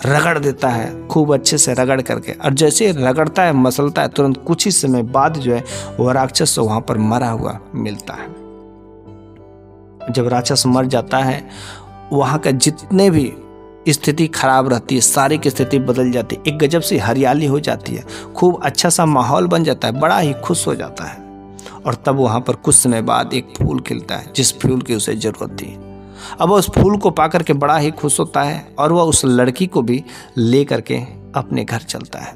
रगड़ देता है खूब अच्छे से रगड़ करके। और जैसे रगड़ता है, मसलता है, तुरंत कुछ ही समय बाद जो है वह राक्षस वहाँ पर मरा हुआ मिलता है। जब राक्षस मर जाता है, वहाँ का जितने भी स्थिति खराब रहती है, सारी की स्थिति बदल जाती है। एक गजब से हरियाली हो जाती है, खूब अच्छा सा माहौल बन जाता है, बड़ा ही खुश हो जाता है। और तब वहाँ पर कुछ समय बाद एक फूल खिलता है जिस फूल की उसे जरूरत थी। अब वह उस फूल को पाकर के बड़ा ही खुश होता है और वह उस लड़की को भी ले करके अपने घर चलता है।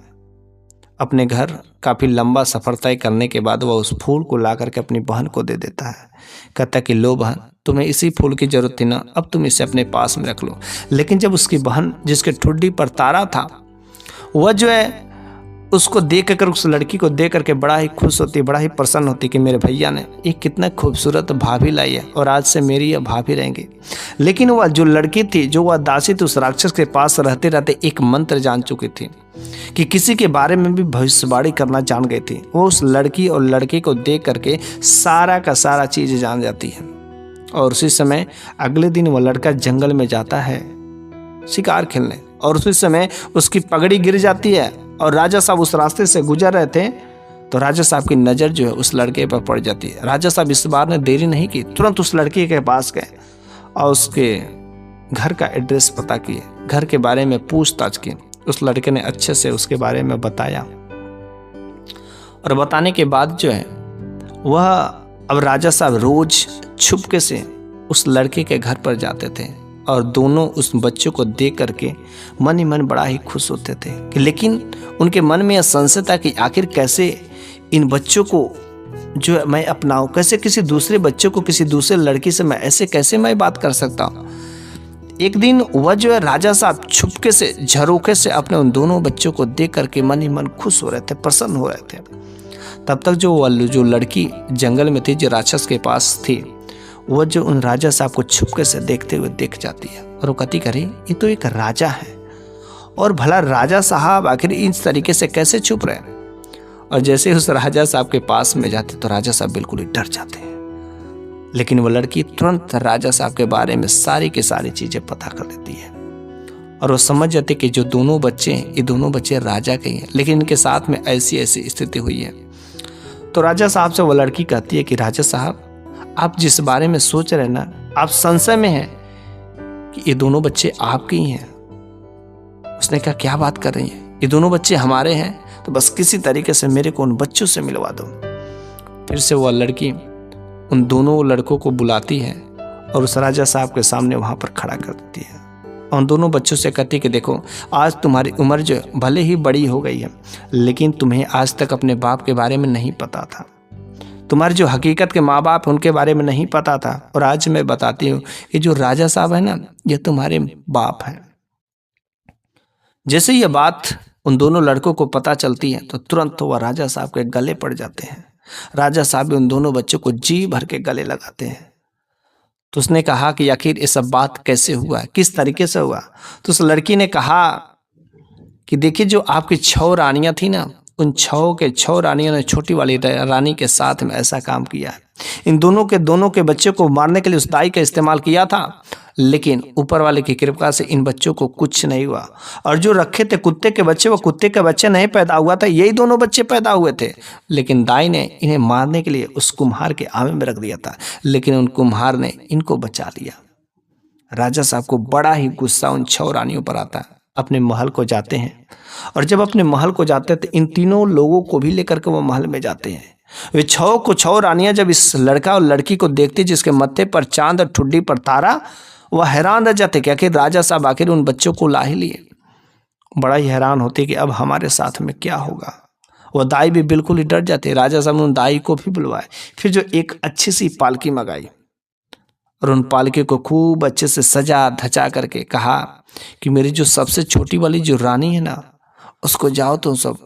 अपने घर काफ़ी लंबा सफ़र तय करने के बाद वह उस फूल को ला करके अपनी बहन को दे देता है। कहता कि लो बहन, तुम्हें इसी फूल की ज़रूरत थी ना, अब तुम इसे अपने पास में रख लो। लेकिन जब उसकी बहन जिसके ठुड्डी पर तारा था, वह जो है उसको देख कर, उस लड़की को देख करके बड़ा ही खुश होती, बड़ा ही प्रसन्न होती कि मेरे भैया ने एक कितना खूबसूरत भाभी लाई है और आज से मेरी यह भाभी रहेंगी। लेकिन वह जो लड़की थी, जो वह दासी थी, उस राक्षस के पास रहते रहते एक मंत्र जान चुकी थी कि किसी के बारे में भी भविष्यवाणी करना जान गई थी। वो उस लड़की और लड़के को देख करके सारा का सारा चीज़ जान जाती है। और उसी समय अगले दिन वह लड़का जंगल में जाता है शिकार खेलने, और उसी समय उसकी पगड़ी गिर जाती है और राजा साहब उस रास्ते से गुजर रहे थे तो राजा साहब की नज़र जो है उस लड़के पर पड़ जाती है। राजा साहब इस बार ने देरी नहीं की, तुरंत उस लड़के के पास गए और उसके घर का एड्रेस पता किए, घर के बारे में पूछताछ की। उस लड़के ने अच्छे से उसके बारे में बताया, और बताने के बाद जो है वह अब राजा साहब रोज छुपके से उस लड़के के घर पर जाते थे और दोनों उस बच्चों को देख करके मन ही मन बड़ा ही खुश होते थे कि लेकिन उनके मन में यह संशय था कि आखिर कैसे इन बच्चों को जो मैं अपनाऊं, कैसे किसी दूसरे बच्चे को किसी दूसरे लड़की से मैं ऐसे कैसे मैं बात कर सकता हूँ। एक दिन वह जो है राजा साहब छुपके से झरोखे से अपने उन दोनों बच्चों को देख करके मन ही मन खुश हो रहे थे, प्रसन्न हो रहे थे। तब तक जो लड़की जंगल में थी, जो राक्षस के पास थी, वह जो उन राजा साहब को छुपके से देखते हुए देख जाती है और वो कहती करे ये तो एक राजा है और भला राजा साहब आखिर इस तरीके से कैसे छुप रहे हैं। और जैसे उस राजा साहब के पास में जाते तो राजा साहब बिल्कुल ही डर जाते हैं। लेकिन वो लड़की तुरंत राजा साहब के बारे में सारी की सारी चीजें पता कर लेती है और वो समझ जाते कि जो दोनों बच्चे हैं ये दोनों बच्चे राजा के हैं, लेकिन इनके साथ में ऐसी ऐसी स्थिति हुई है। तो राजा साहब से वो लड़की कहती है कि राजा साहब आप जिस बारे में सोच रहे हैं ना, आप संशय में हैं कि ये दोनों बच्चे आपके ही हैं। उसने कहा क्या बात कर रही हैं, ये दोनों बच्चे हमारे हैं, तो बस किसी तरीके से मेरे को उन बच्चों से मिलवा दो। फिर से वह लड़की उन दोनों लड़कों को बुलाती है और उस राजा साहब के सामने वहां पर खड़ा कर देती है और उन दोनों बच्चों से कहती है कि देखो आज तुम्हारी उम्र जो भले ही बड़ी हो गई है, लेकिन तुम्हें आज तक अपने बाप के बारे में नहीं पता था, तुम्हारे जो हकीकत के माँ बाप उनके बारे में नहीं पता था। और आज मैं बताती हूँ कि जो राजा साहब है ना, ये तुम्हारे बाप हैं। जैसे ये बात उन दोनों लड़कों को पता चलती है तो तुरंत वह राजा साहब के गले पड़ जाते हैं। राजा साहब भी उन दोनों बच्चों को जी भर के गले लगाते हैं। तो उसने कहा कि आखिर ये सब बात कैसे हुआ, किस तरीके से हुआ। तो उस लड़की ने कहा कि देखिए जो आपकी 6 रानियां थी ना, उन 6 रानियों ने छोटी वाली रानी के साथ में ऐसा काम किया है। इन दोनों के बच्चों को मारने के लिए उस दाई का इस्तेमाल किया था, लेकिन ऊपर वाले की कृपा से इन बच्चों को कुछ नहीं हुआ। और जो रखे थे कुत्ते के बच्चे, वो कुत्ते के बच्चे नहीं पैदा हुआ था, यही दोनों बच्चे पैदा हुए थे। लेकिन दाई ने इन्हें मारने के लिए उस कुम्हार के आवे में रख दिया था, लेकिन उन कुम्हार ने इनको बचा लिया। राजा साहब को बड़ा ही गुस्सा उन 6 रानियों पर आता है। अपने महल को जाते हैं और जब अपने महल को जाते हैं तो इन तीनों लोगों को भी लेकर के वो महल में जाते हैं। वे 6 रानियां जब इस लड़का और लड़की को देखती जिसके मत्थे पर चांद और ठुड्डी पर तारा, वह हैरान रह जाते कि आखिर राजा साहब आखिर उन बच्चों को ला ही लिए। बड़ा ही हैरान होते कि अब हमारे साथ में क्या होगा। वह दाई भी बिल्कुल ही डर जाते। राजा साहब ने उन दाई को भी बुलवाए, फिर जो एक अच्छी सी पालकी मंगाई और उन पालकी को खूब अच्छे से सजा धजा करके कहा कि मेरी जो सबसे छोटी वाली जो रानी है ना, उसको जाओ तो सब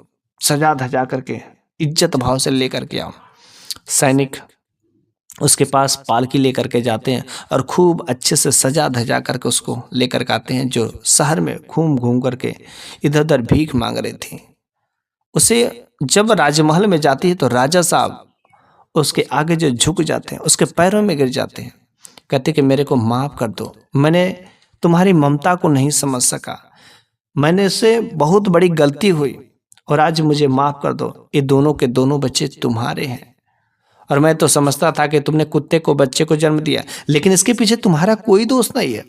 सजा धजा करके इज्जत भाव से लेकर के आओ। सैनिक उसके पास पालकी लेकर के जाते हैं और खूब अच्छे से सजा धजा करके उसको लेकर के आते हैं, जो शहर में घूम घूम करके इधर उधर भीख मांग रही थी। उसे जब राजमहल में जाती है तो राजा साहब उसके आगे जो झुक जाते हैं, उसके पैरों में गिर जाते हैं, कहते कि मेरे को माफ़ कर दो, मैंने तुम्हारी ममता को नहीं समझ सका, मैंने इससे बहुत बड़ी गलती हुई और आज मुझे माफ़ कर दो। ये दोनों के दोनों बच्चे तुम्हारे हैं और मैं तो समझता था कि तुमने कुत्ते को बच्चे को जन्म दिया, लेकिन इसके पीछे तुम्हारा कोई दोष नहीं है।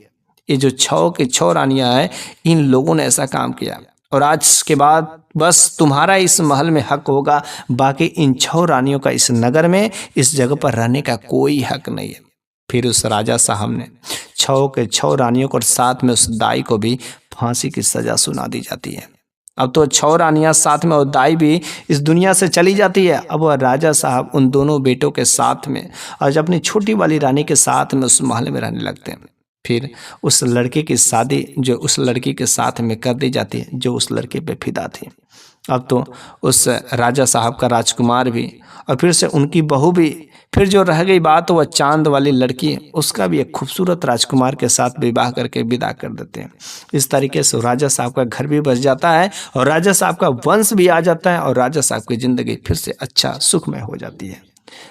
ये जो 6 रानियां हैं, इन लोगों ने ऐसा काम किया और आज के बाद बस तुम्हारा इस महल में हक होगा, बाकी इन 6 रानियों का इस नगर में इस जगह पर रहने का कोई हक नहीं है। फिर उस राजा साहब ने 6 रानियों को और साथ में उस दाई को भी फांसी की सजा सुना दी जाती है। अब तो 6 रानियां साथ में और दाई भी इस दुनिया से चली जाती है। अब वह राजा साहब उन दोनों बेटों के साथ में और अपनी छोटी वाली रानी के साथ में उस महल में रहने लगते हैं। फिर उस लड़के की शादी जो उस लड़की के साथ में कर दी जाती है, जो उस लड़के पे फिदा थी। अब तो उस राजा साहब का राजकुमार भी और फिर से उनकी बहू भी, फिर जो रह गई बात वह चांद वाली लड़की, उसका भी एक खूबसूरत राजकुमार के साथ विवाह करके विदा कर देते हैं। इस तरीके से राजा साहब का घर भी बस जाता है और राजा साहब का वंश भी आ जाता है और राजा साहब की ज़िंदगी फिर से अच्छा सुखमय हो जाती है।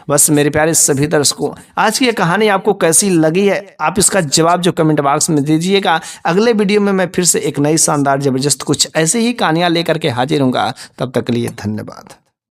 बस मेरे प्यारे सभी दर्शकों, आज की ये कहानी आपको कैसी लगी है, आप इसका जवाब जो कमेंट बॉक्स में दीजिएगा। अगले वीडियो में मैं फिर से एक नई शानदार जबरदस्त कुछ ऐसे ही कहानियाँ लेकर के हाजिर हूँगा। तब तक के लिए धन्यवाद।